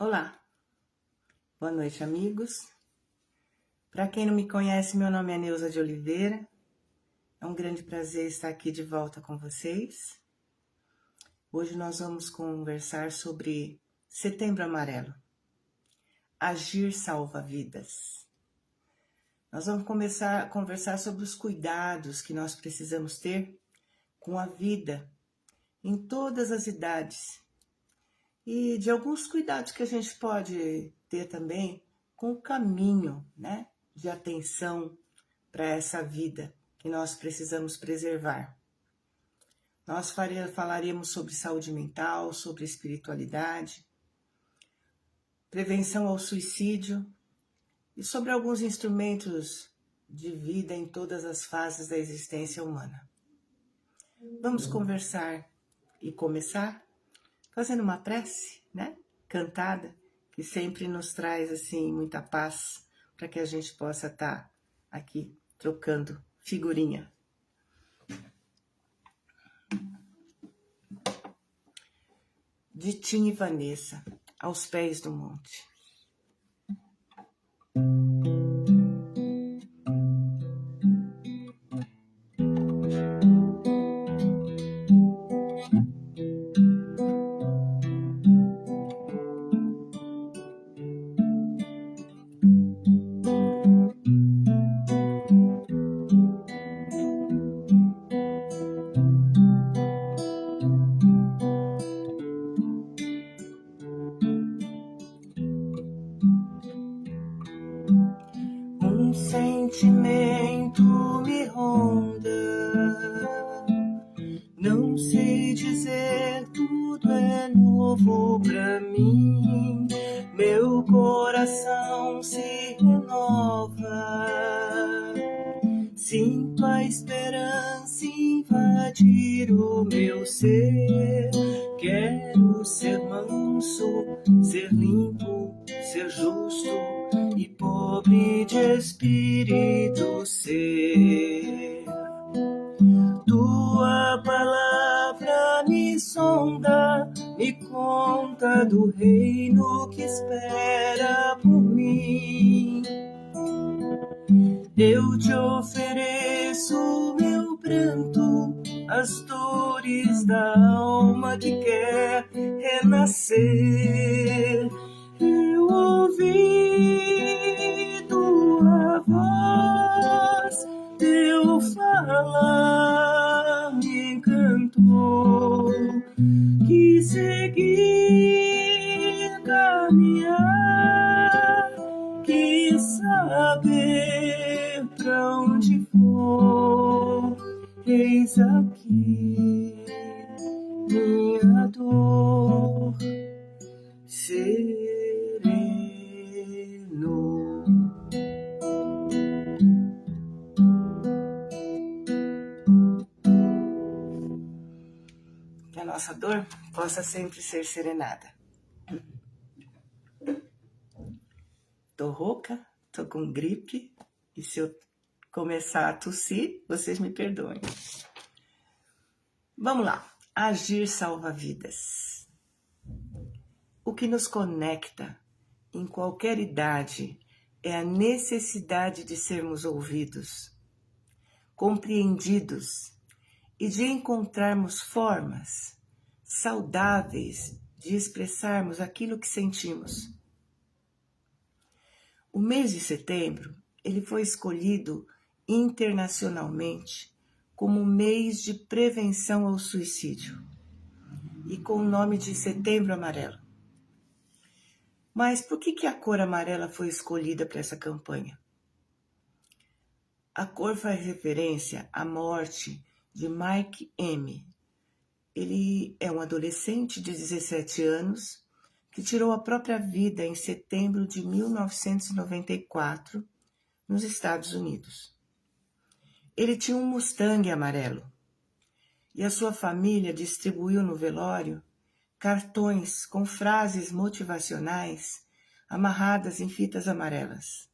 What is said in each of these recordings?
Olá, boa noite, amigos. Para quem não me conhece, meu nome é Neuza de Oliveira. É um grande prazer estar aqui de volta com vocês. Hoje nós vamos conversar sobre Setembro Amarelo. Agir salva vidas. Nós vamos começar a conversar sobre os cuidados que nós precisamos ter com a vida em todas as idades. E de alguns cuidados que a gente pode ter também com o caminho, né, de atenção para essa vida que nós precisamos preservar. Nós falaríamos sobre saúde mental, sobre espiritualidade, prevenção ao suicídio e sobre alguns instrumentos de vida em todas as fases da existência humana. Vamos conversar e começar fazendo uma prece, né? Cantada, que sempre nos traz assim muita paz para que a gente possa estar aqui trocando figurinha. De Tim e Vanessa, aos pés do monte. Um sentimento me ronda, não sei dizer, tudo é novo pra mim. Meu coração se renova, sinto a esperança invadir o meu ser. Quero ser manso, ser limpo, ser justo e pobre de espírito ser. Tua palavra me sonda, me conta do reino que espera por mim. Eu te ofereço meu pranto, as dores da alma que quer renascer. Eu ouvi tua voz, teu falar me encantou. Quis seguir, caminhar, quis saber pra onde for. Eis aqui minha dor, sereno. Que a nossa dor possa sempre ser serenada. Tô rouca, tô com gripe, e se eu começar a tossir, vocês me perdoem. Vamos lá. Agir salva vidas. O que nos conecta em qualquer idade é a necessidade de sermos ouvidos, compreendidos e de encontrarmos formas saudáveis de expressarmos aquilo que sentimos. O mês de setembro, ele foi escolhido internacionalmente como mês de prevenção ao suicídio e com o nome de Setembro Amarelo. Mas por que a cor amarela foi escolhida para essa campanha? A cor faz referência à morte de Mike M. Ele é um adolescente de 17 anos que tirou a própria vida em setembro de 1994, nos Estados Unidos. Ele tinha um Mustang amarelo e a sua família distribuiu no velório cartões com frases motivacionais amarradas em fitas amarelas,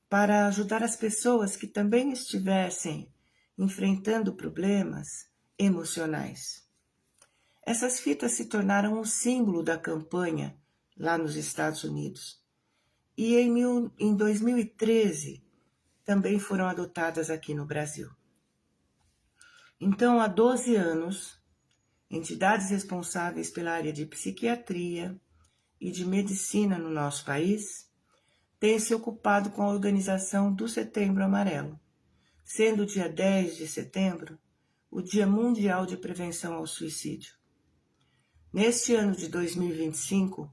para ajudar as pessoas que também estivessem enfrentando problemas emocionais. Essas fitas se tornaram um símbolo da campanha lá nos Estados Unidos. E em 2013 também foram adotadas aqui no Brasil. Então, há 12 anos, entidades responsáveis pela área de psiquiatria e de medicina no nosso país têm se ocupado com a organização do Setembro Amarelo, sendo o dia 10 de setembro o Dia Mundial de Prevenção ao Suicídio. Neste ano de 2025,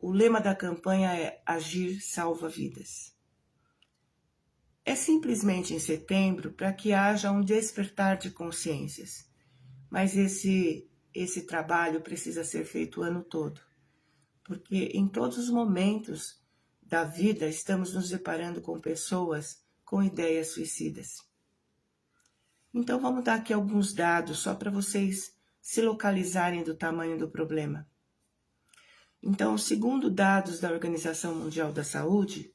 o lema da campanha é Agir Salva Vidas. É simplesmente em setembro para que haja um despertar de consciências, mas esse trabalho precisa ser feito o ano todo, porque em todos os momentos da vida estamos nos deparando com pessoas com ideias suicidas. Então vamos dar aqui alguns dados só para vocês se localizarem do tamanho do problema. Então, segundo dados da Organização Mundial da Saúde,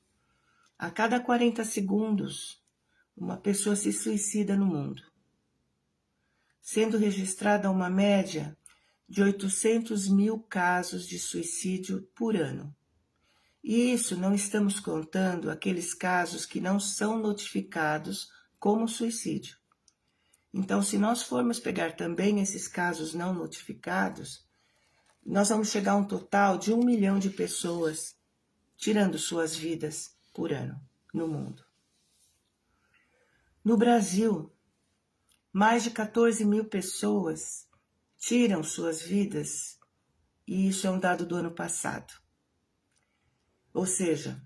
a cada 40 segundos, uma pessoa se suicida no mundo, sendo registrada uma média de 800 mil casos de suicídio por ano. E isso não estamos contando aqueles casos que não são notificados como suicídio. Então, se nós formos pegar também esses casos não notificados, nós vamos chegar a um total de 1 milhão de pessoas tirando suas vidas por ano no mundo. No Brasil, mais de 14 mil pessoas tiram suas vidas, e isso é um dado do ano passado. Ou seja,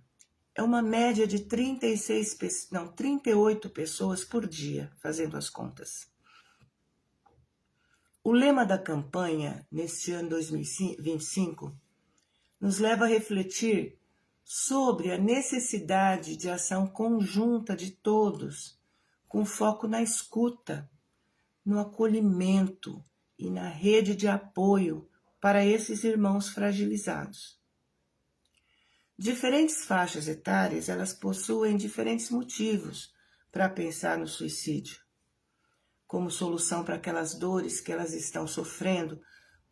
é uma média de 38 pessoas por dia, fazendo as contas. O lema da campanha, neste ano 2025, nos leva a refletir sobre a necessidade de ação conjunta de todos, com foco na escuta, no acolhimento e na rede de apoio para esses irmãos fragilizados. Diferentes faixas etárias, elas possuem diferentes motivos para pensar no suicídio, como solução para aquelas dores que elas estão sofrendo,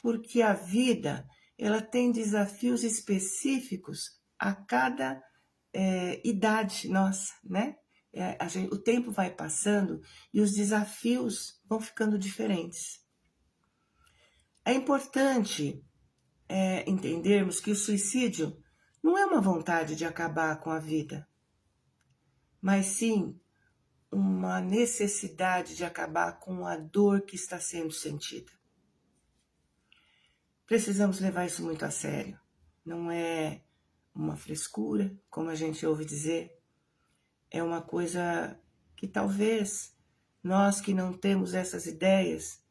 porque a vida ela tem desafios específicos a cada idade nossa, né? O tempo vai passando e os desafios vão ficando diferentes. É importante entendermos que o suicídio não é uma vontade de acabar com a vida, mas sim uma necessidade de acabar com a dor que está sendo sentida. Precisamos levar isso muito a sério. Não é uma frescura, como a gente ouve dizer. É uma coisa que talvez nós que não temos essas ideias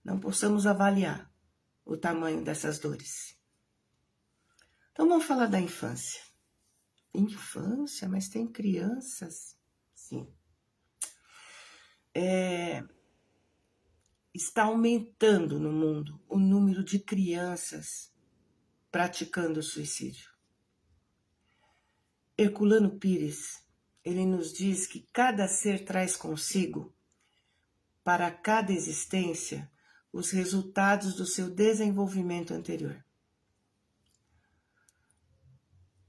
não possamos avaliar o tamanho dessas dores. Então vamos falar da infância. Infância, mas tem crianças? Sim. Está aumentando no mundo o número de crianças praticando suicídio. Herculano Pires, ele nos diz que cada ser traz consigo, para cada existência, os resultados do seu desenvolvimento anterior.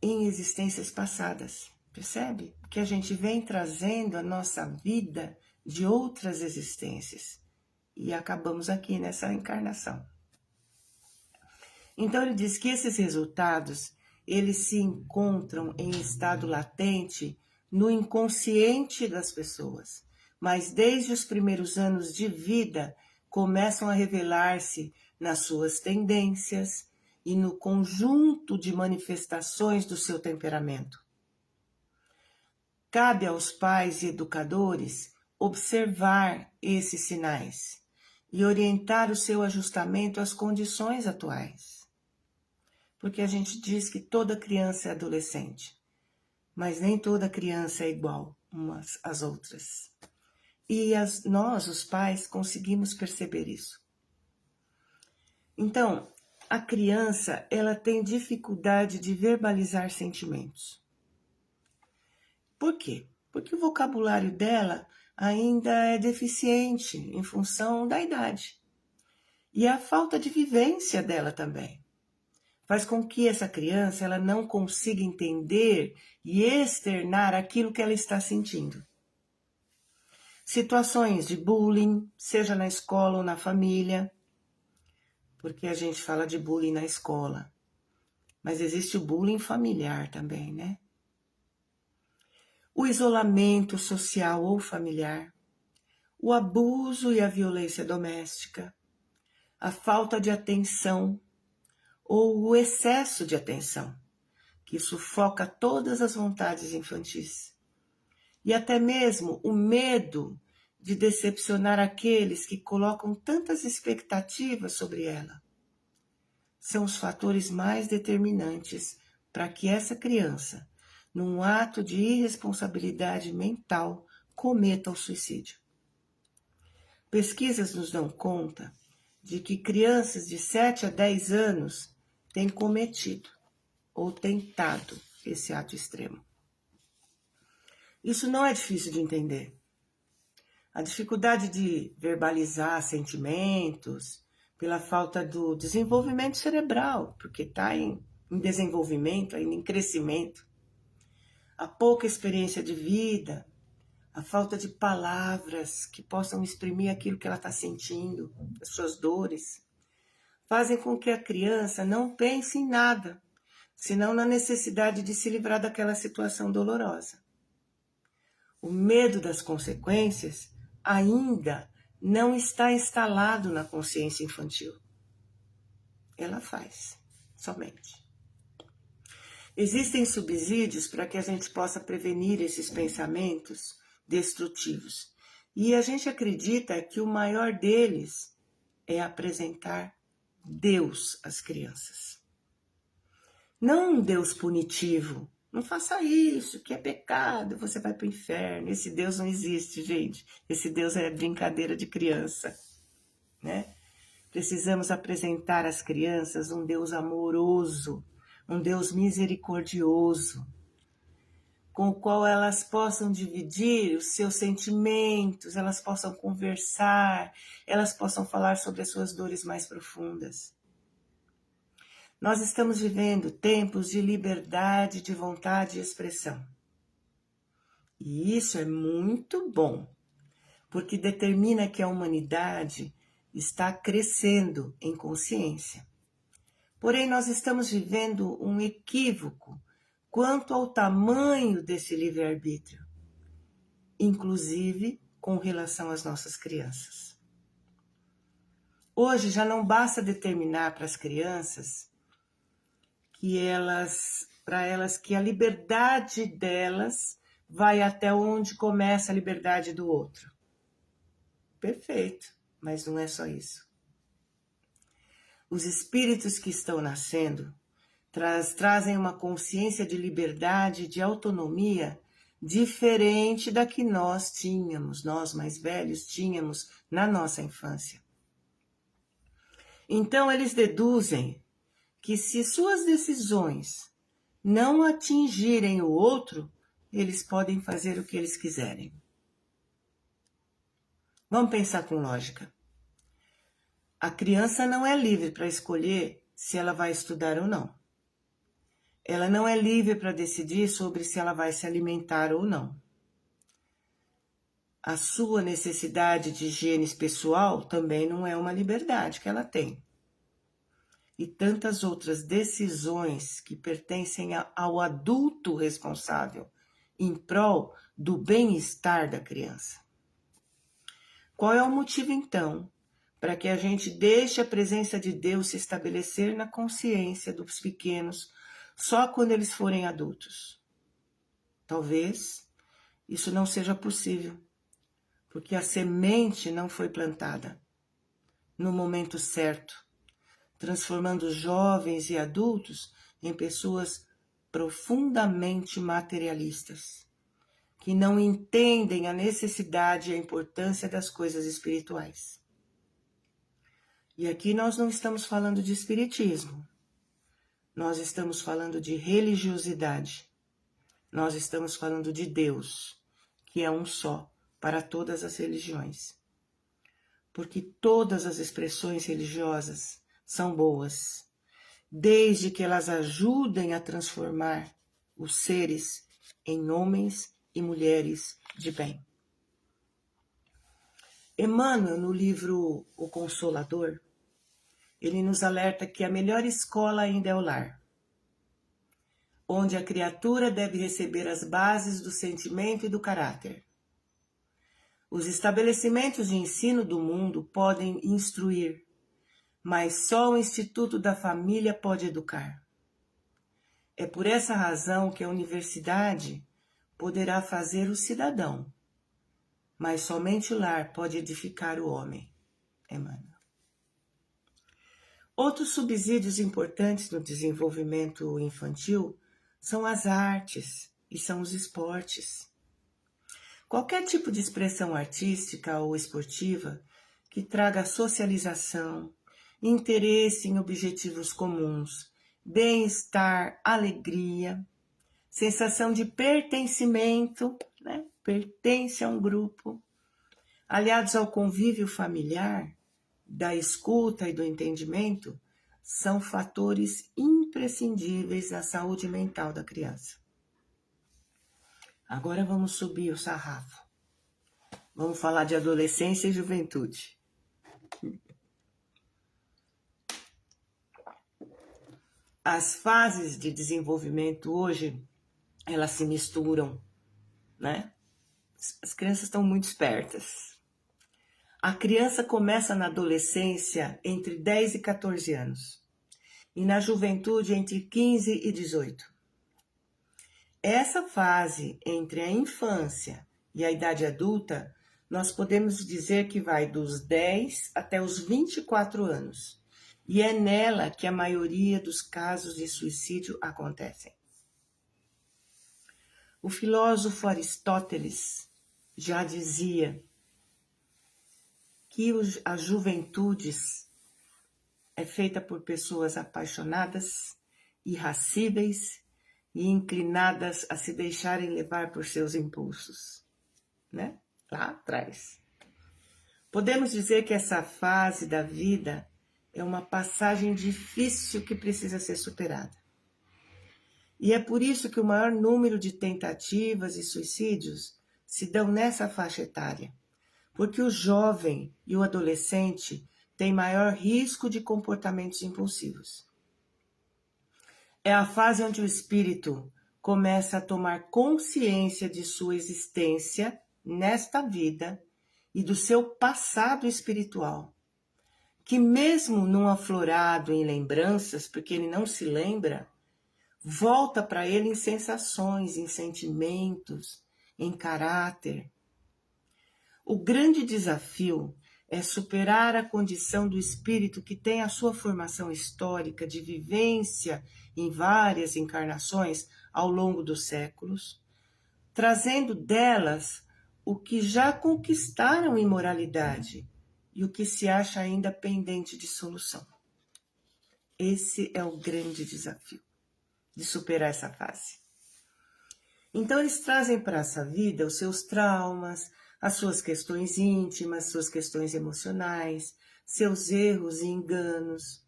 Em existências passadas, percebe? Que a gente vem trazendo a nossa vida de outras existências e acabamos aqui nessa encarnação. Então ele diz que esses resultados, eles se encontram em estado latente no inconsciente das pessoas, mas desde os primeiros anos de vida começam a revelar-se nas suas tendências e no conjunto de manifestações do seu temperamento. Cabe aos pais e educadores observar esses sinais e orientar o seu ajustamento às condições atuais. Porque a gente diz que toda criança é adolescente, mas nem toda criança é igual umas às outras. E nós, os pais, conseguimos perceber isso. Então, a criança, ela tem dificuldade de verbalizar sentimentos. Por quê? Porque o vocabulário dela ainda é deficiente em função da idade. E a falta de vivência dela também. faz com que essa criança ela não consiga entender e externar aquilo que ela está sentindo. Situações de bullying, seja na escola ou na família, porque a gente fala de bullying na escola, mas existe o bullying familiar também, né? O isolamento social ou familiar, o abuso e a violência doméstica, a falta de atenção ou o excesso de atenção, que sufoca todas as vontades infantis. E até mesmo o medo de decepcionar aqueles que colocam tantas expectativas sobre ela. São os fatores mais determinantes para que essa criança, num ato de irresponsabilidade mental, cometa o suicídio. Pesquisas nos dão conta de que crianças de 7 a 10 anos têm cometido ou tentado esse ato extremo. Isso não é difícil de entender. A dificuldade de verbalizar sentimentos, pela falta do desenvolvimento cerebral, porque está em desenvolvimento, ainda em crescimento, a pouca experiência de vida, a falta de palavras que possam exprimir aquilo que ela está sentindo, as suas dores, fazem com que a criança não pense em nada, senão na necessidade de se livrar daquela situação dolorosa. O medo das consequências ainda não está instalado na consciência infantil. Ela faz, somente. Existem subsídios para que a gente possa prevenir esses pensamentos destrutivos. E a gente acredita que o maior deles é apresentar Deus às crianças. Não um Deus punitivo. Não faça isso, que é pecado, você vai para o inferno. Esse Deus não existe, gente. Esse Deus é brincadeira de criança, né? Precisamos apresentar às crianças um Deus amoroso, um Deus misericordioso, com o qual elas possam dividir os seus sentimentos, elas possam conversar, elas possam falar sobre as suas dores mais profundas. Nós estamos vivendo tempos de liberdade, de vontade e expressão. E isso é muito bom, porque determina que a humanidade está crescendo em consciência. Porém, nós estamos vivendo um equívoco quanto ao tamanho desse livre-arbítrio, inclusive com relação às nossas crianças. Hoje já não basta determinar para as crianças para elas que a liberdade delas vai até onde começa a liberdade do outro. Perfeito, mas não é só isso. Os espíritos que estão nascendo trazem uma consciência de liberdade, de autonomia, diferente da que nós tínhamos, nós mais velhos tínhamos na nossa infância. Então eles deduzem que se suas decisões não atingirem o outro, eles podem fazer o que eles quiserem. Vamos pensar com lógica. A criança não é livre para escolher se ela vai estudar ou não. Ela não é livre para decidir sobre se ela vai se alimentar ou não. A sua necessidade de higiene pessoal também não é uma liberdade que ela tem. E tantas outras decisões que pertencem ao adulto responsável em prol do bem-estar da criança. Qual é o motivo, então, para que a gente deixe a presença de Deus se estabelecer na consciência dos pequenos só quando eles forem adultos? Talvez isso não seja possível, porque a semente não foi plantada no momento certo, transformando jovens e adultos em pessoas profundamente materialistas, que não entendem a necessidade e a importância das coisas espirituais. E aqui nós não estamos falando de espiritismo, nós estamos falando de religiosidade, nós estamos falando de Deus, que é um só para todas as religiões. Porque todas as expressões religiosas são boas desde que elas ajudem a transformar os seres em homens e mulheres de bem. Emmanuel, no livro O Consolador, ele nos alerta que a melhor escola ainda é o lar, onde a criatura deve receber as bases do sentimento e do caráter. Os estabelecimentos de ensino do mundo podem instruir, mas só o Instituto da Família pode educar. É por essa razão que a universidade poderá fazer o cidadão, mas somente o lar pode edificar o homem. Emmanuel. Outros subsídios importantes no desenvolvimento infantil são as artes e são os esportes. Qualquer tipo de expressão artística ou esportiva que traga socialização, interesse em objetivos comuns, bem-estar, alegria, sensação de pertencimento, né? Pertence a um grupo, aliados ao convívio familiar, da escuta e do entendimento, são fatores imprescindíveis na saúde mental da criança. Agora vamos subir o sarrafo. Vamos falar de adolescência e juventude. As fases de desenvolvimento hoje, elas se misturam, né? As crianças estão muito espertas. A criança começa na adolescência entre 10 e 14 anos. E na juventude entre 15 e 18. Essa fase entre a infância e a idade adulta, nós podemos dizer que vai dos 10 até os 24 anos. E é nela que a maioria dos casos de suicídio acontecem. O filósofo Aristóteles já dizia que a juventude é feita por pessoas apaixonadas, irascíveis e inclinadas a se deixarem levar por seus impulsos, né? Lá atrás. Podemos dizer que essa fase da vida é uma passagem difícil que precisa ser superada. E é por isso que o maior número de tentativas e suicídios se dão nessa faixa etária, porque o jovem e o adolescente têm maior risco de comportamentos impulsivos. É a fase onde o espírito começa a tomar consciência de sua existência nesta vida e do seu passado espiritual, que mesmo não aflorado em lembranças, porque ele não se lembra, volta para ele em sensações, em sentimentos, em caráter. O grande desafio é superar a condição do espírito que tem a sua formação histórica de vivência em várias encarnações ao longo dos séculos, trazendo delas o que já conquistaram em moralidade e o que se acha ainda pendente de solução. Esse é o grande desafio de superar essa fase. Então eles trazem para essa vida os seus traumas, as suas questões íntimas, suas questões emocionais, seus erros e enganos.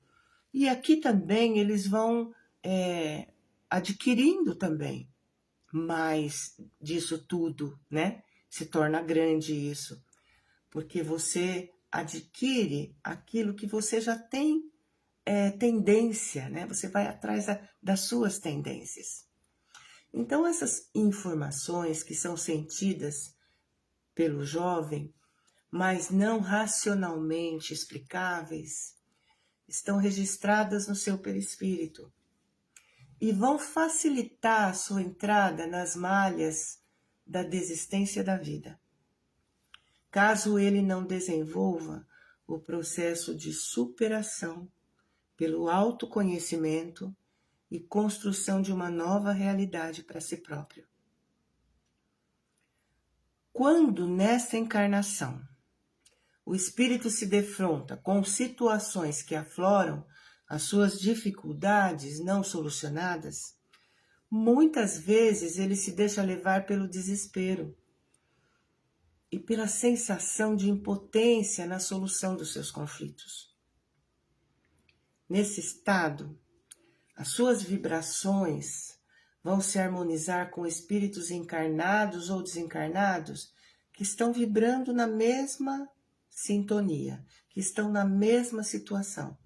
E aqui também eles vão adquirindo também mais disso tudo, né? Se torna grande isso, porque você adquire aquilo que você já tem tendência, né? Você vai atrás das suas tendências. Então essas informações que são sentidas pelo jovem, mas não racionalmente explicáveis, estão registradas no seu perispírito e vão facilitar a sua entrada nas malhas da desistência da vida. Caso ele não desenvolva o processo de superação pelo autoconhecimento e construção de uma nova realidade para si próprio. Quando nessa encarnação o espírito se defronta com situações que afloram as suas dificuldades não solucionadas, muitas vezes ele se deixa levar pelo desespero e pela sensação de impotência na solução dos seus conflitos. Nesse estado, As suas vibrações vão se harmonizar com espíritos encarnados ou desencarnados que estão vibrando na mesma sintonia, que estão na mesma situação.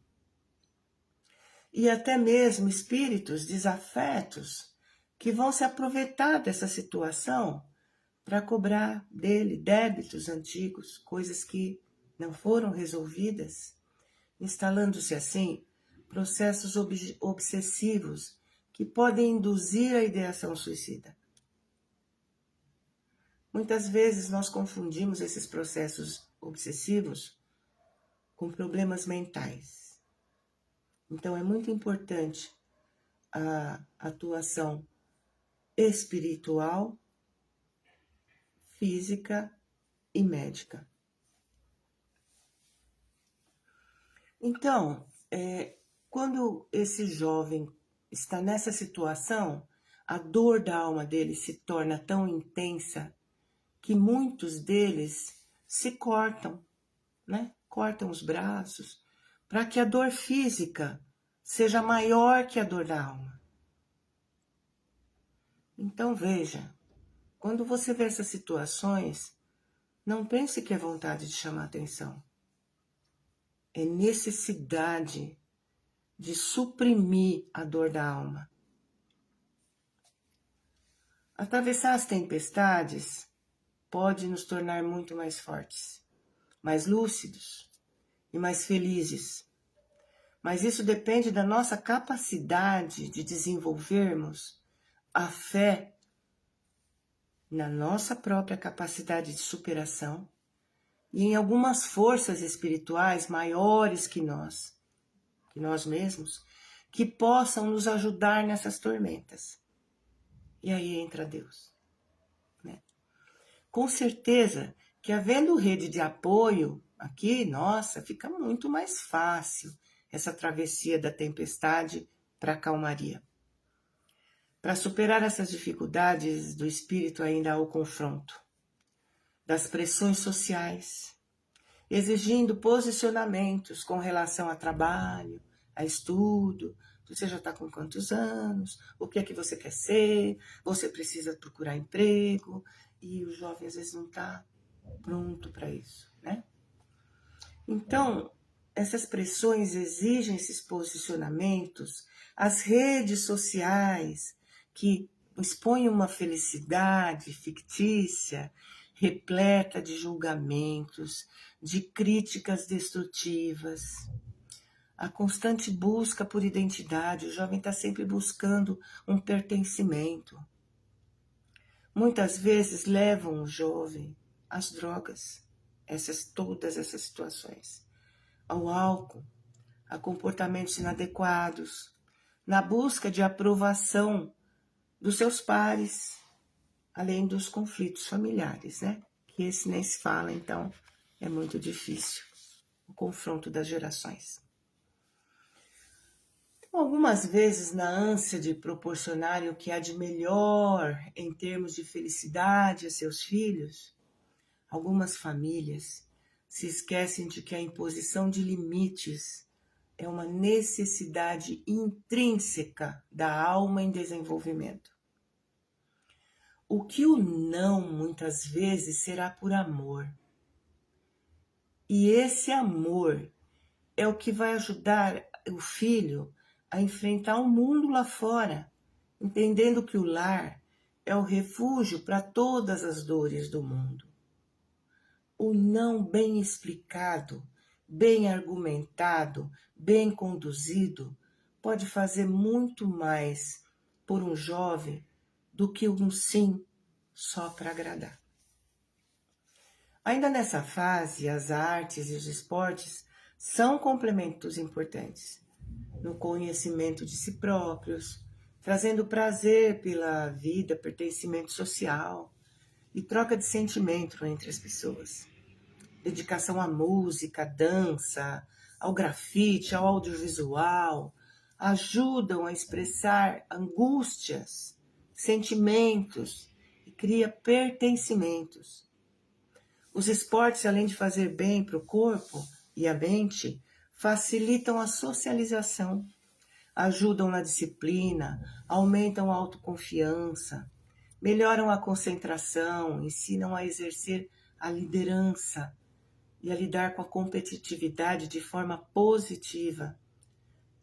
E até mesmo espíritos desafetos que vão se aproveitar dessa situação para cobrar dele débitos antigos, coisas que não foram resolvidas, instalando-se assim processos obsessivos que podem induzir a ideação suicida. Muitas vezes nós confundimos esses processos obsessivos com problemas mentais. Então é muito importante a atuação espiritual, física e médica. Então, quando esse jovem está nessa situação, a dor da alma dele se torna tão intensa que muitos deles se cortam, né? Cortam os braços, para que a dor física seja maior que a dor da alma. Então veja, quando você vê essas situações, não pense que é vontade de chamar atenção. É necessidade de suprimir a dor da alma. Atravessar as tempestades pode nos tornar muito mais fortes, mais lúcidos e mais felizes. Mas isso depende da nossa capacidade de desenvolvermos a fé na nossa própria capacidade de superação e em algumas forças espirituais maiores que nós mesmos, que possam nos ajudar nessas tormentas. E aí entra Deus, né? Com certeza que havendo rede de apoio aqui, nossa, fica muito mais fácil essa travessia da tempestade para a calmaria. Para superar essas dificuldades do espírito ainda há o confronto das pressões sociais, exigindo posicionamentos com relação a trabalho, a estudo. Você já está com quantos anos? O que é que você quer ser? Você precisa procurar emprego. E o jovem às vezes não está pronto para isso, né? Então, essas pressões exigem esses posicionamentos. As redes sociais que expõem uma felicidade fictícia, repleta de julgamentos, de críticas destrutivas. A constante busca por identidade, o jovem está sempre buscando um pertencimento. Muitas vezes levam o jovem às drogas, todas essas situações, ao álcool, a comportamentos inadequados, na busca de aprovação dos seus pares, além dos conflitos familiares, né? Que esse nem se fala, então é muito difícil o confronto das gerações. Então, algumas vezes, na ânsia de proporcionar o que há de melhor em termos de felicidade a seus filhos, algumas famílias se esquecem de que a imposição de limites é uma necessidade intrínseca da alma em desenvolvimento. O que o não, muitas vezes, será por amor. E esse amor é o que vai ajudar o filho a enfrentar o mundo lá fora, entendendo que o lar é o refúgio para todas as dores do mundo. O não bem explicado, bem argumentado, bem conduzido, pode fazer muito mais por um jovem do que um sim só para agradar. Ainda nessa fase, as artes e os esportes são complementos importantes no conhecimento de si próprios, trazendo prazer pela vida, pertencimento social e troca de sentimento entre as pessoas. Dedicação à música, à dança, ao grafite, ao audiovisual, ajudam a expressar angústias, sentimentos e cria pertencimentos. Os esportes, além de fazer bem para o corpo e a mente, facilitam a socialização, ajudam na disciplina, aumentam a autoconfiança, melhoram a concentração, ensinam a exercer a liderança e a lidar com a competitividade de forma positiva.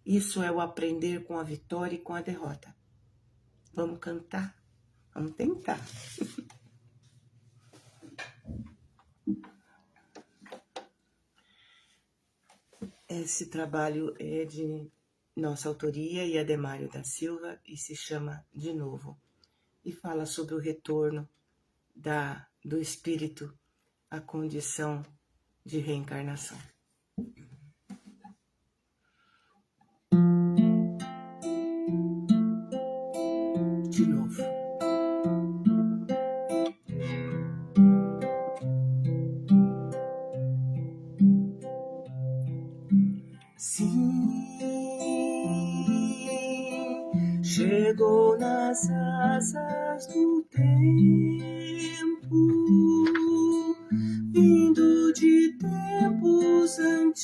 Isso é o aprender com a vitória e com a derrota. Vamos cantar? Vamos tentar. Esse trabalho é de nossa autoria e Ademário da Silva e se chama De Novo. E fala sobre o retorno do espírito à condição de reencarnação. De novo. Sim, chegou nas asas do tempo, vindo de tempos antigos,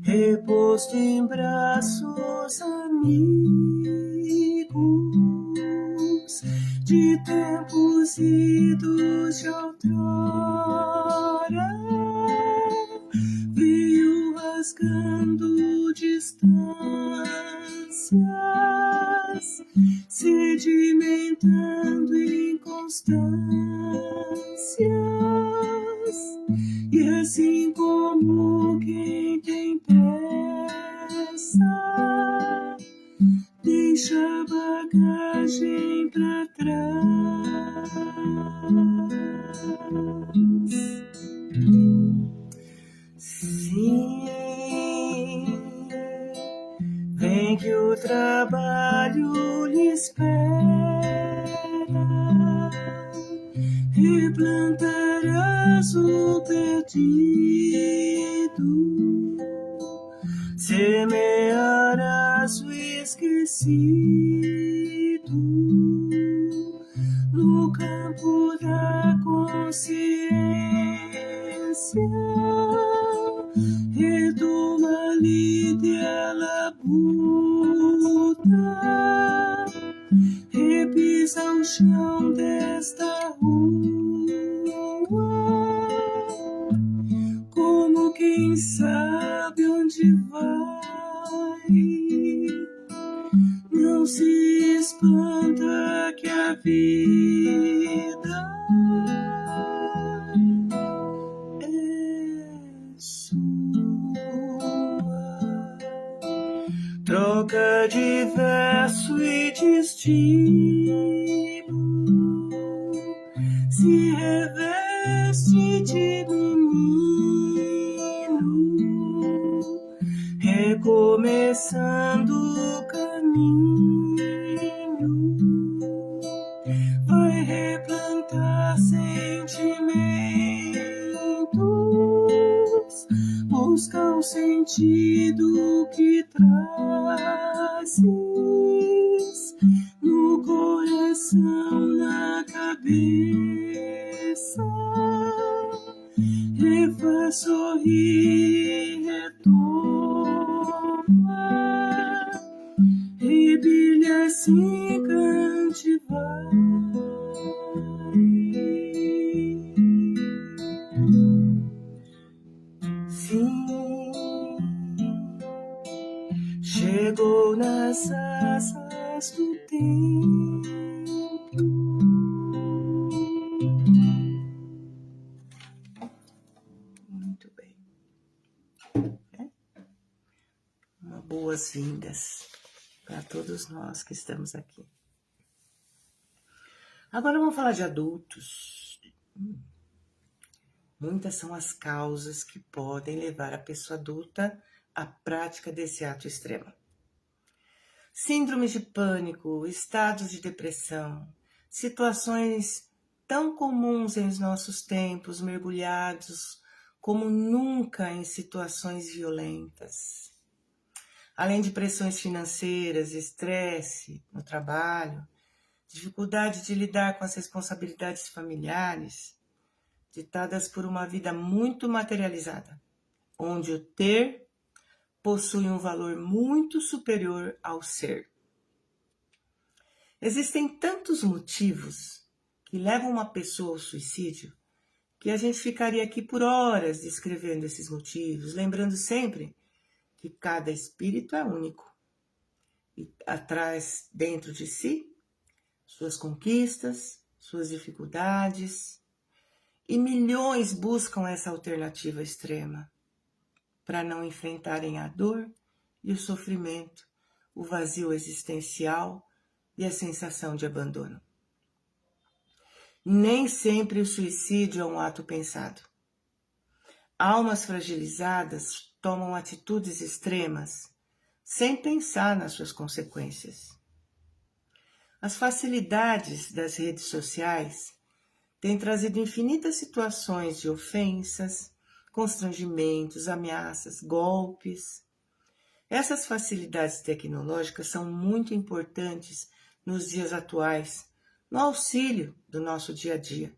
reposto em braços amigos, de tempos idos de outrora, veio rasgando distâncias, sedimentando inconstâncias, e assim como quem tem pressa, deixa a bagagem pra trás. Sim, vem que o trabalho lhe espera, replantarás o perdido, semearás o esquecido no campo da consciência, retoma ali dela Buda, repisa o chão desta rua, como quem sabe onde vai. Não se espanta que a vida é sua. Troca de verso e destino, se reveste de menino, recomeçando o caminho, vai replantar sentimentos, busca o sentido que trazes no coração, na cabeça, refaz sorrir, retoma, e brilha assim, cante, vai. Sim, chegou nas asas do tempo. Muito bem. Boas-vindas para todos nós que estamos aqui. Agora vamos falar de adultos. Muitas são as causas que podem levar a pessoa adulta à prática desse ato extremo. Síndromes de pânico, estados de depressão, situações tão comuns em nossos tempos, mergulhados como nunca em situações violentas. Além de pressões financeiras, estresse no trabalho, dificuldade de lidar com as responsabilidades familiares, ditadas por uma vida muito materializada, onde o ter possui um valor muito superior ao ser. Existem tantos motivos que levam uma pessoa ao suicídio que a gente ficaria aqui por horas descrevendo esses motivos, lembrando sempre que cada espírito é único e traz dentro de si suas conquistas, suas dificuldades, e milhões buscam essa alternativa extrema para não enfrentarem a dor e o sofrimento, o vazio existencial e a sensação de abandono. Nem sempre o suicídio é um ato pensado. Almas fragilizadas tomam atitudes extremas sem pensar nas suas consequências. As facilidades das redes sociais têm trazido infinitas situações de ofensas, constrangimentos, ameaças, golpes. Essas facilidades tecnológicas são muito importantes nos dias atuais, no auxílio do nosso dia a dia.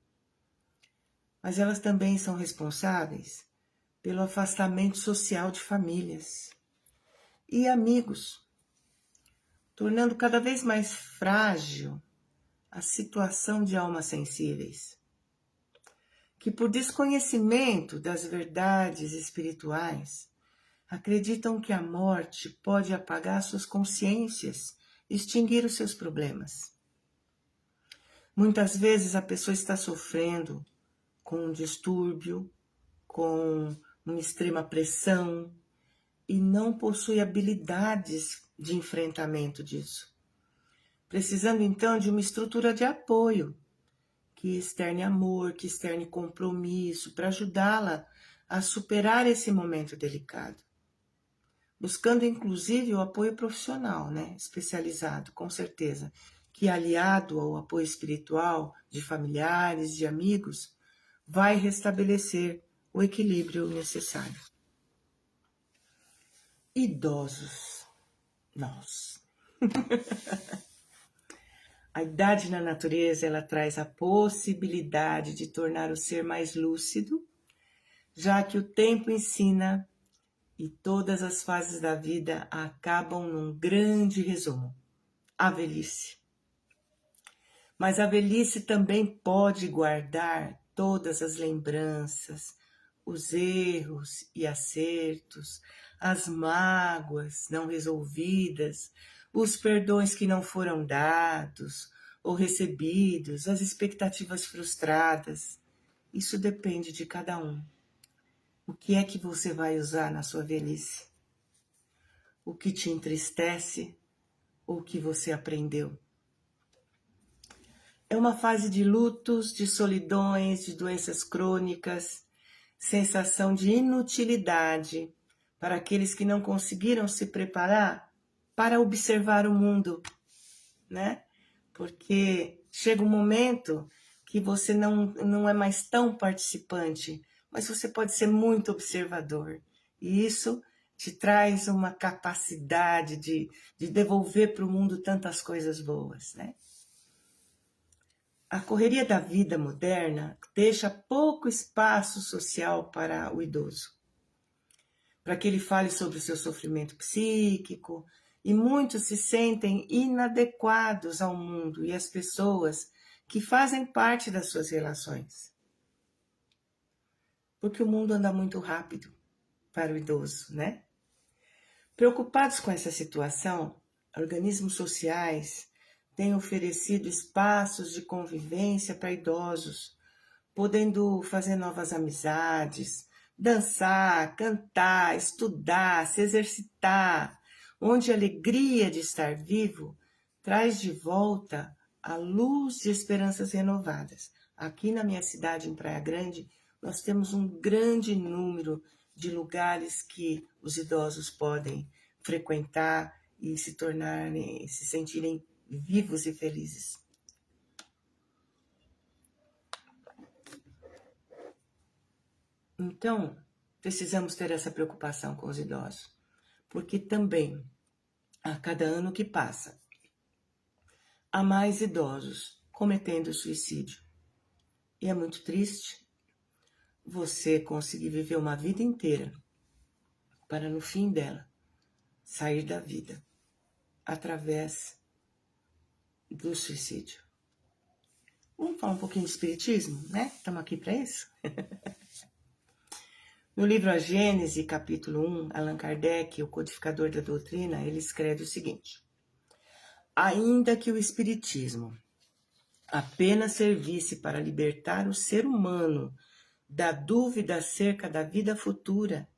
Mas elas também são responsáveis pelo afastamento social de famílias e amigos, tornando cada vez mais frágil a situação de almas sensíveis, que por desconhecimento das verdades espirituais, acreditam que a morte pode apagar suas consciências, extinguir os seus problemas. Muitas vezes a pessoa está sofrendo com um distúrbio, com uma extrema pressão e não possui habilidades de enfrentamento disso. Precisando então de uma estrutura de apoio, que externe amor, que externe compromisso, para ajudá-la a superar esse momento delicado. Buscando inclusive o apoio profissional, especializado, com certeza, que aliado ao apoio espiritual de familiares, de amigos, vai restabelecer o equilíbrio necessário. Idosos, nós. A idade na natureza, ela traz a possibilidade de tornar o ser mais lúcido, já que o tempo ensina e todas as fases da vida acabam num grande resumo: a velhice. Mas a velhice também pode guardar todas as lembranças, os erros e acertos, as mágoas não resolvidas, os perdões que não foram dados ou recebidos, as expectativas frustradas. Isso depende de cada um. O que é que você vai usar na sua velhice? O que te entristece ou o que você aprendeu? É uma fase de lutos, de solidões, de doenças crônicas, sensação de inutilidade para aqueles que não conseguiram se preparar para observar o mundo, Porque chega um momento que você não é mais tão participante, mas você pode ser muito observador. E isso te traz uma capacidade de devolver para o mundo tantas coisas boas, A correria da vida moderna deixa pouco espaço social para o idoso, para que ele fale sobre o seu sofrimento psíquico, e muitos se sentem inadequados ao mundo e às pessoas que fazem parte das suas relações. Porque o mundo anda muito rápido para o idoso, Preocupados com essa situação, organismos sociais têm oferecido espaços de convivência para idosos, podendo fazer novas amizades, dançar, cantar, estudar, se exercitar, onde a alegria de estar vivo traz de volta a luz de esperanças renovadas. Aqui na minha cidade, em Praia Grande, nós temos um grande número de lugares que os idosos podem frequentar e se sentirem vivos e felizes. Então, precisamos ter essa preocupação com os idosos, porque também, a cada ano que passa, há mais idosos cometendo suicídio. E é muito triste você conseguir viver uma vida inteira para, no fim dela, sair da vida através do suicídio. Vamos falar um pouquinho de espiritismo, né? Estamos aqui para isso. No livro A Gênese, capítulo 1, Allan Kardec, o codificador da doutrina, ele escreve o seguinte: ainda que o espiritismo apenas servisse para libertar o ser humano da dúvida acerca da vida futura,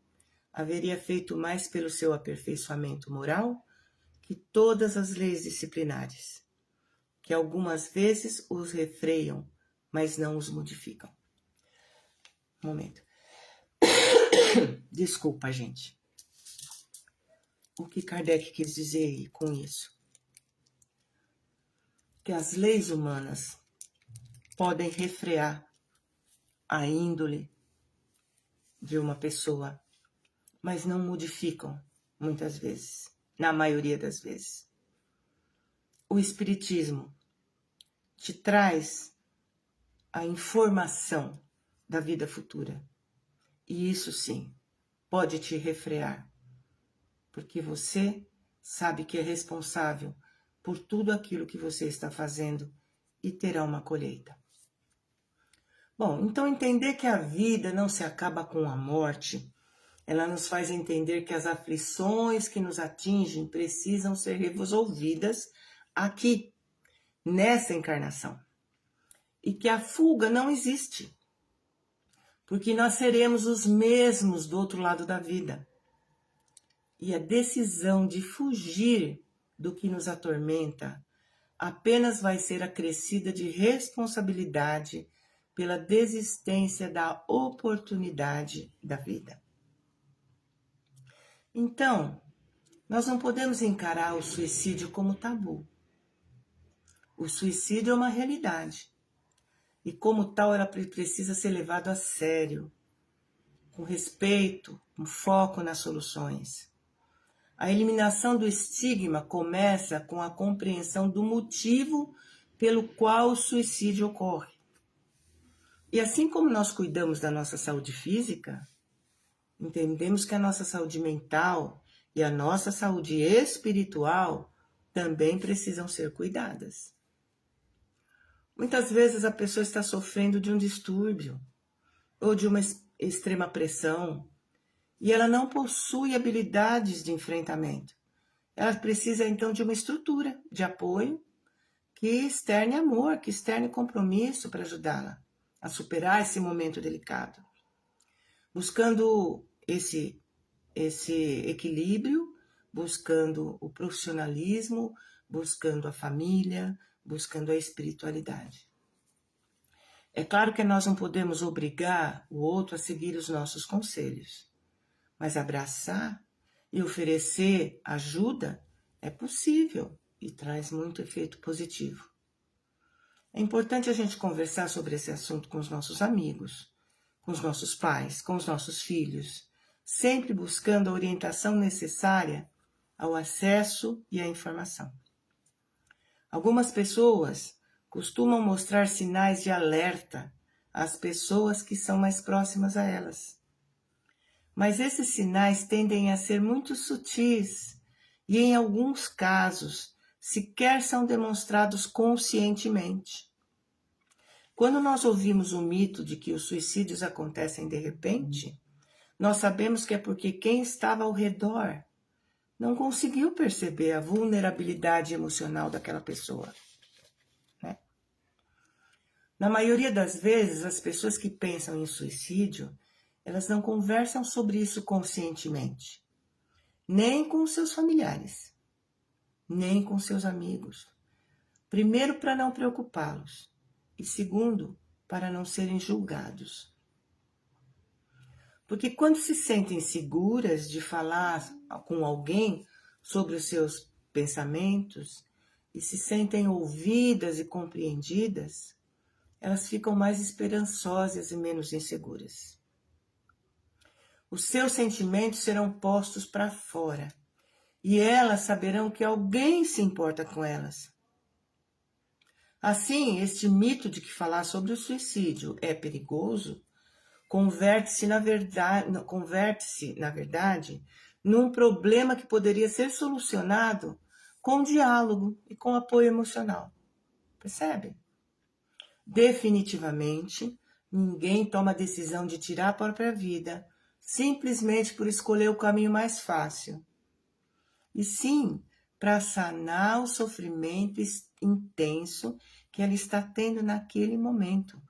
haveria feito mais pelo seu aperfeiçoamento moral que todas as leis disciplinares, que algumas vezes os refreiam, mas não os modificam. Um momento. Desculpa, gente. O que Kardec quis dizer com isso? Que as leis humanas podem refrear a índole de uma pessoa, mas não modificam muitas vezes, na maioria das vezes. O Espiritismo te traz a informação da vida futura. E isso sim, pode te refrear, porque você sabe que é responsável por tudo aquilo que você está fazendo e terá uma colheita. Bom, então entender que a vida não se acaba com a morte, ela nos faz entender que as aflições que nos atingem precisam ser resolvidas aqui, nessa encarnação. E que a fuga não existe, porque nós seremos os mesmos do outro lado da vida. E a decisão de fugir do que nos atormenta apenas vai ser acrescida de responsabilidade pela desistência da oportunidade da vida. Então, nós não podemos encarar o suicídio como tabu. O suicídio é uma realidade. E como tal, ela precisa ser levada a sério, com respeito, com foco nas soluções. A eliminação do estigma começa com a compreensão do motivo pelo qual o suicídio ocorre. E assim como nós cuidamos da nossa saúde física, entendemos que a nossa saúde mental e a nossa saúde espiritual também precisam ser cuidadas. Muitas vezes a pessoa está sofrendo de um distúrbio ou de uma extrema pressão e ela não possui habilidades de enfrentamento. Ela precisa então de uma estrutura de apoio que externe amor, que externe compromisso para ajudá-la a superar esse momento delicado. Buscando esse equilíbrio, buscando o profissionalismo, buscando a família, buscando a espiritualidade. É claro que nós não podemos obrigar o outro a seguir os nossos conselhos, mas abraçar e oferecer ajuda é possível e traz muito efeito positivo. É importante a gente conversar sobre esse assunto com os nossos amigos, com os nossos pais, com os nossos filhos, sempre buscando a orientação necessária ao acesso e à informação. Algumas pessoas costumam mostrar sinais de alerta às pessoas que são mais próximas a elas. Mas esses sinais tendem a ser muito sutis e, em alguns casos, sequer são demonstrados conscientemente. Quando nós ouvimos o mito de que os suicídios acontecem de repente, nós sabemos que é porque quem estava ao redor não conseguiu perceber a vulnerabilidade emocional daquela pessoa. Né? Na maioria das vezes, as pessoas que pensam em suicídio, elas não conversam sobre isso conscientemente, nem com seus familiares, nem com seus amigos. Primeiro, para não preocupá-los, e segundo, para não serem julgados. Porque quando se sentem seguras de falar com alguém sobre os seus pensamentos e se sentem ouvidas e compreendidas, elas ficam mais esperançosas e menos inseguras. Os seus sentimentos serão postos para fora e elas saberão que alguém se importa com elas. Assim, este mito de que falar sobre o suicídio é perigoso converte-se, na verdade, num problema que poderia ser solucionado com diálogo e com apoio emocional. Percebe? Definitivamente, ninguém toma a decisão de tirar a própria vida simplesmente por escolher o caminho mais fácil. E sim, para sanar o sofrimento intenso que ela está tendo naquele momento.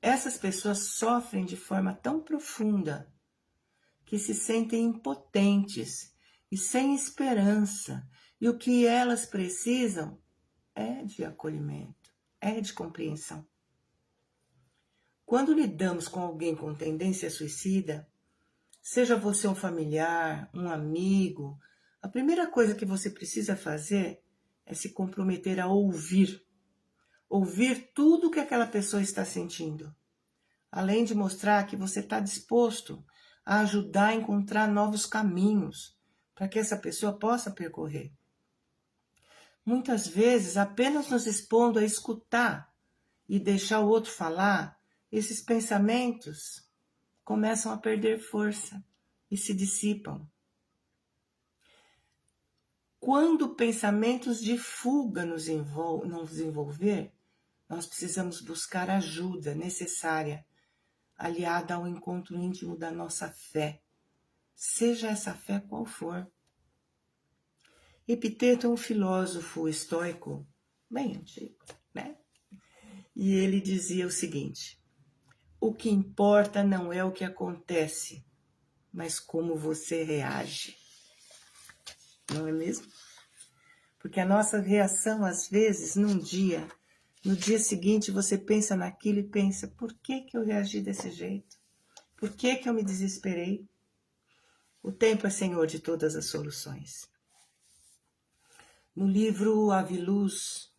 Essas pessoas sofrem de forma tão profunda que se sentem impotentes e sem esperança. E o que elas precisam é de acolhimento, é de compreensão. Quando lidamos com alguém com tendência suicida, seja você um familiar, um amigo, a primeira coisa que você precisa fazer é se comprometer a ouvir. Ouvir tudo o que aquela pessoa está sentindo. Além de mostrar que você está disposto a ajudar a encontrar novos caminhos para que essa pessoa possa percorrer. Muitas vezes, apenas nos expondo a escutar e deixar o outro falar, esses pensamentos começam a perder força e se dissipam. Quando pensamentos de fuga nos envolver, nós precisamos buscar ajuda necessária, aliada ao encontro íntimo da nossa fé, seja essa fé qual for. Epiteto é um filósofo estoico bem antigo, né? E ele dizia o seguinte: o que importa não é o que acontece, mas como você reage. Não é mesmo? Porque a nossa reação, às vezes, no dia seguinte, você pensa naquilo e pensa, por que eu reagi desse jeito? Por que eu me desesperei? O tempo é senhor de todas as soluções. No livro Aviluz,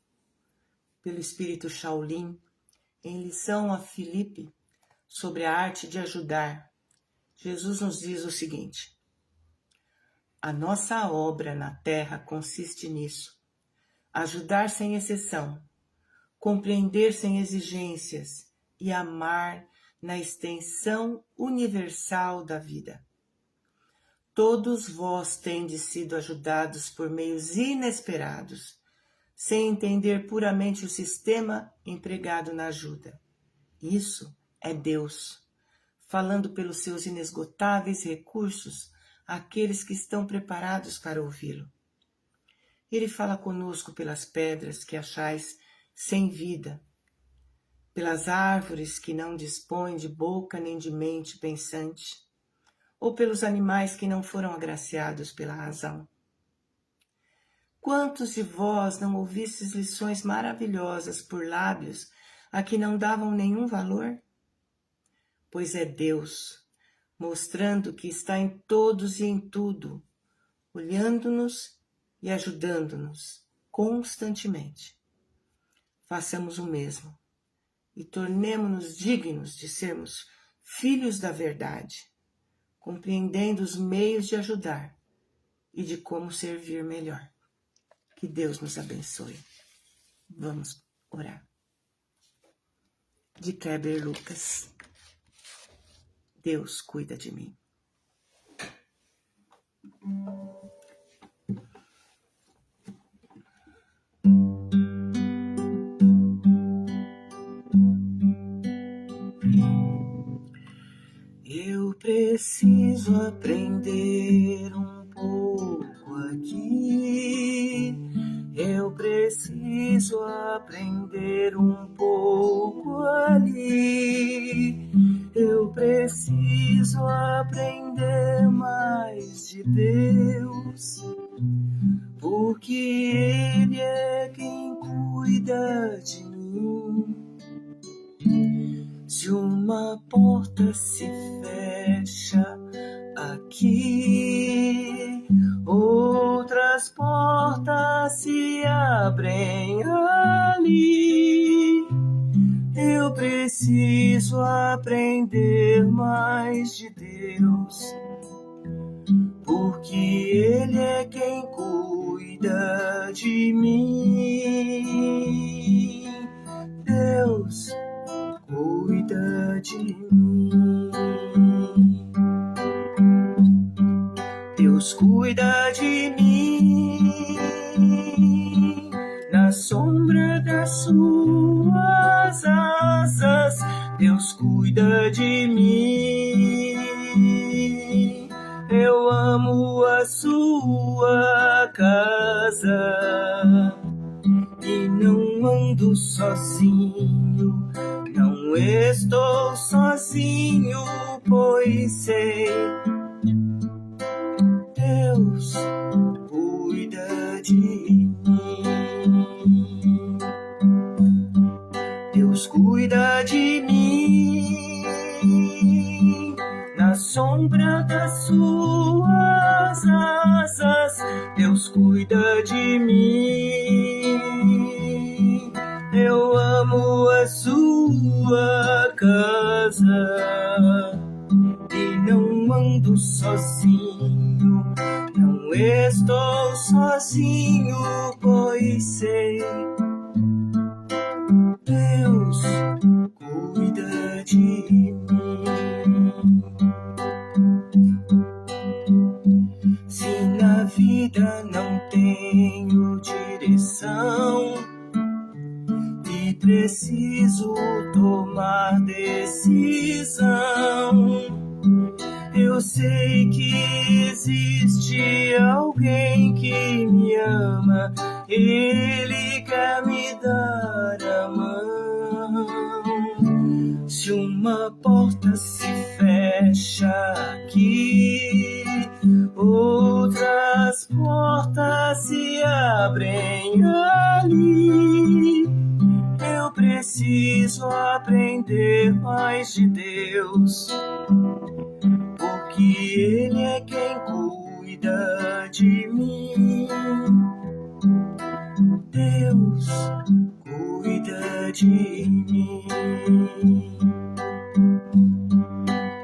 pelo espírito Shaolin, em lição a Filipe sobre a arte de ajudar, Jesus nos diz o seguinte: a nossa obra na Terra consiste nisso, ajudar sem exceção, compreender sem exigências e amar na extensão universal da vida. Todos vós tendes sido ajudados por meios inesperados, sem entender puramente o sistema empregado na ajuda. Isso é Deus, falando pelos seus inesgotáveis recursos àqueles que estão preparados para ouvi-lo. Ele fala conosco pelas pedras que achais sem vida, pelas árvores que não dispõem de boca nem de mente pensante, ou pelos animais que não foram agraciados pela razão. Quantos de vós não ouvistes lições maravilhosas por lábios a que não davam nenhum valor? Pois é Deus, mostrando que está em todos e em tudo, olhando-nos e ajudando-nos constantemente. Façamos o mesmo e tornemo-nos dignos de sermos filhos da verdade, compreendendo os meios de ajudar e de como servir melhor. Que Deus nos abençoe. Vamos orar. De Kleber Lucas. Deus cuida de mim. Eu preciso aprender um pouco aqui. Eu preciso aprender um pouco ali. Eu preciso aprender mais de Deus, porque Ele é quem cuida de mim. Se uma porta se fecha aqui, outras portas se abrem ali. Eu preciso aprender mais de Deus, porque Ele é quem cuida de mim. Deus cuida de mim. Deus cuida de mim, na sombra das suas asas, Deus cuida de mim. Eu amo a sua casa e não ando sozinho, não estou sozinho, pois sei, Deus cuida de mim. Deus cuida de mim, na sombra das suas asas, Deus cuida de mim. Eu amo a sua casa e não ando sozinho, não estou sozinho, pois sei, Deus cuida de mim. Se na vida não tenho direção e preciso tomar decisão, eu sei que existe alguém que me ama, Ele quer me dar a mão. Se uma porta se fecha aqui, outras portas se abrem ali. Eu preciso aprender mais de Deus, porque Ele é quem cuida de mim. Deus cuida de mim.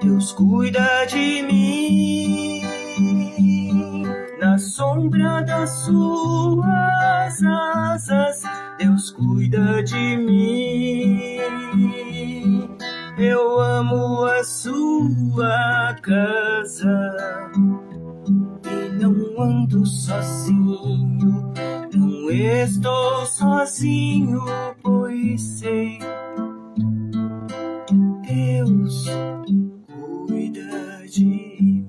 Deus cuida de mim, na sombra das suas asas, Deus cuida de mim. Eu amo a sua casa e não ando sozinho, não estou sozinho, pois sei, Deus cuida de mim.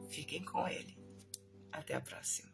Fiquem com Ele. Até a próxima.